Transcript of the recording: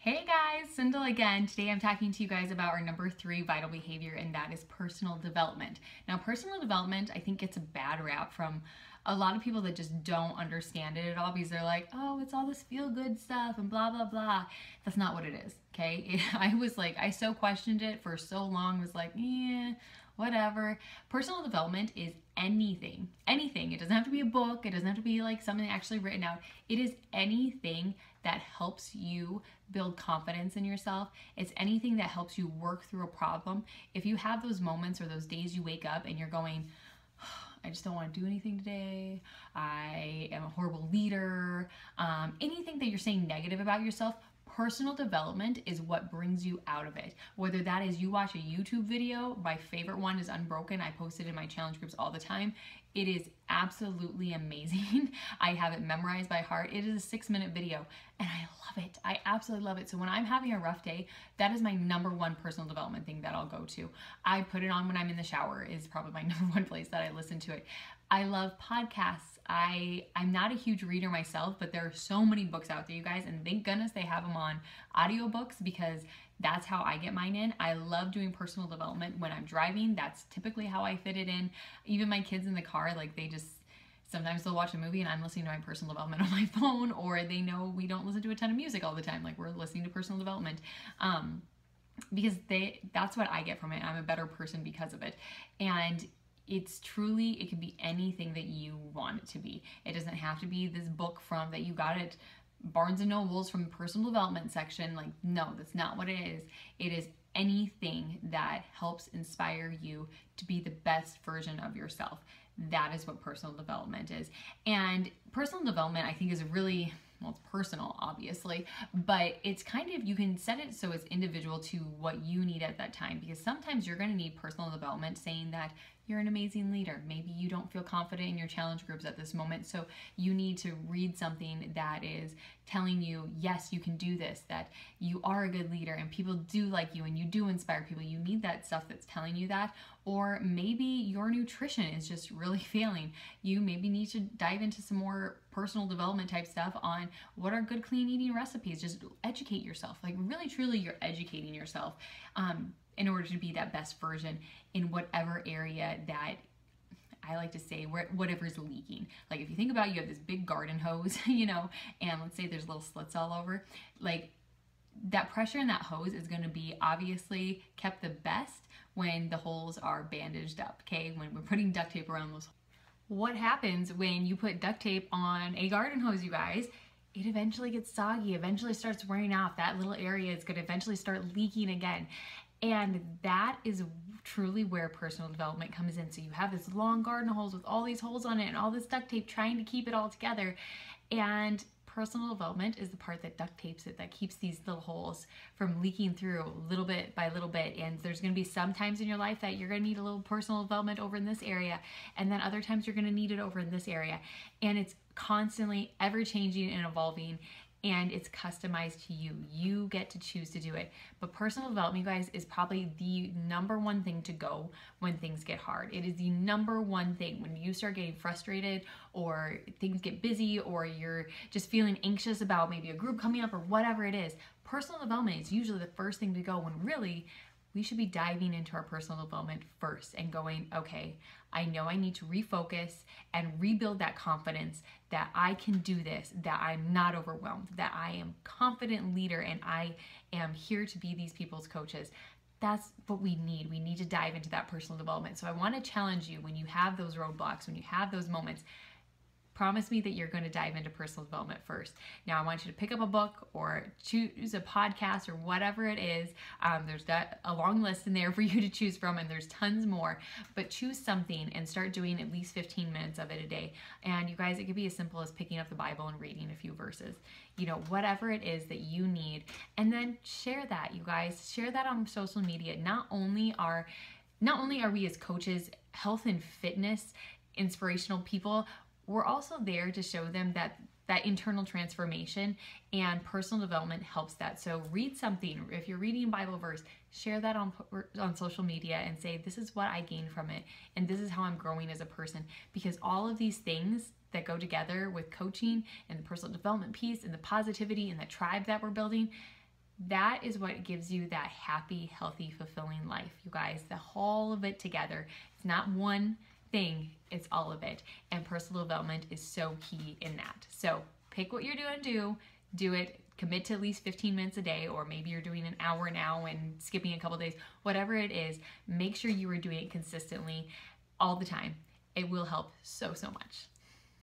Hey guys, Sindel again. Today I'm talking to you guys about our number 3 vital behavior, and that is personal development. Now, personal development, I think, gets a bad rap from a lot of people that just don't understand it at all because they're like, oh, it's all this feel-good stuff and blah, blah, blah. That's not what it is, okay? I so questioned it for so long, was like, yeah, whatever. Personal development is anything. It doesn't have to be a book. It doesn't have to be like something actually written out. It is anything that helps you build confidence in yourself. It's anything that helps you work through a problem. If you have those moments or those days you wake up and you're going, I just don't want to do anything today, I am a horrible leader, anything that you're saying negative about yourself, personal development is what brings you out of it. Whether that is you watch a YouTube video, my favorite one is Unbroken. I post it in my challenge groups all the time. It is absolutely amazing. I have it memorized by heart. It is a 6-minute video and I love it. I absolutely love it. So when I'm having a rough day, that is my number 1 personal development thing that I'll go to. I put it on when I'm in the shower, is probably my number 1 place that I listen to it. I love podcasts. I'm not a huge reader myself, but there are so many books out there, you guys, and thank goodness they have them on audiobooks because that's how I get mine in. I love doing personal development when I'm driving. That's typically how I fit it in. Even my kids in the car, like sometimes they'll watch a movie and I'm listening to my personal development on my phone, or they know we don't listen to a ton of music all the time. Like we're listening to personal development. Because that's what I get from it. I'm a better person because of it. And it can be anything that you want it to be. It doesn't have to be this book that you got at Barnes and Nobles from the personal development section. Like, no, that's not what it is. It is anything that helps inspire you to be the best version of yourself. That is what personal development is. And personal development, I think, is really, well, it's personal, obviously, but it's kind of, you can set it so it's individual to what you need at that time, because sometimes you're going to need personal development saying that you're an amazing leader. Maybe you don't feel confident in your challenge groups at this moment, so you need to read something that is telling you, yes, you can do this, that you are a good leader and people do like you and you do inspire people. You need that stuff that's telling you that. Or maybe your nutrition is just really failing. You maybe need to dive into some more personal development type stuff on what are good clean eating recipes. Just educate yourself. Like really, truly, you're educating yourself in order to be that best version in whatever area that, I like to say, whatever's leaking. Like if you think about it, you have this big garden hose, and let's say there's little slits all over. Like that pressure in that hose is going to be obviously kept the best when the holes are bandaged up, okay? When we're putting duct tape around those. What happens when you put duct tape on a garden hose, you guys? It eventually gets soggy, eventually starts wearing off. That little area is going to eventually start leaking again. And that is truly where personal development comes in. So you have this long garden hose with all these holes on it and all this duct tape trying to keep it all together. And personal development is the part that duct tapes it, that keeps these little holes from leaking through little bit by little bit. And there's going to be some times in your life that you're going to need a little personal development over in this area, and then other times you're going to need it over in this area. And it's constantly ever changing and evolving, and it's customized to you. You get to choose to do it. But personal development, you guys, is probably the number 1 thing to go when things get hard. It is the number 1 thing when you start getting frustrated or things get busy or you're just feeling anxious about maybe a group coming up or whatever it is. Personal development is usually the first thing to go, when really we should be diving into our personal development first and going, okay, I know I need to refocus and rebuild that confidence that I can do this, that I'm not overwhelmed, that I am a confident leader and I am here to be these people's coaches. That's what we need. We need to dive into that personal development. So I want to challenge you, when you have those roadblocks, when you have those moments, promise me that you're going to dive into personal development first. Now, I want you to pick up a book or choose a podcast or whatever it is. There's a long list in there for you to choose from, and there's tons more. But choose something and start doing at least 15 minutes of it a day. And you guys, it could be as simple as picking up the Bible and reading a few verses. Whatever it is that you need. And then share that, you guys. Share that on social media. Not only are we as coaches, health and fitness, inspirational people, we're also there to show them that internal transformation and personal development helps that. So read something. If you're reading a Bible verse, share that on social media and say, this is what I gained from it, and this is how I'm growing as a person. Because all of these things that go together with coaching and the personal development piece and the positivity and the tribe that we're building, That is what gives you that happy, healthy, fulfilling life, you guys. The whole of it together. It's not one thing, it's all of it. And personal development is so key in that. So pick what you're doing, do it, commit to at least 15 minutes a day, or maybe you're doing an hour now and skipping a couple days, whatever it is, make sure you are doing it consistently all the time. It will help so, so much.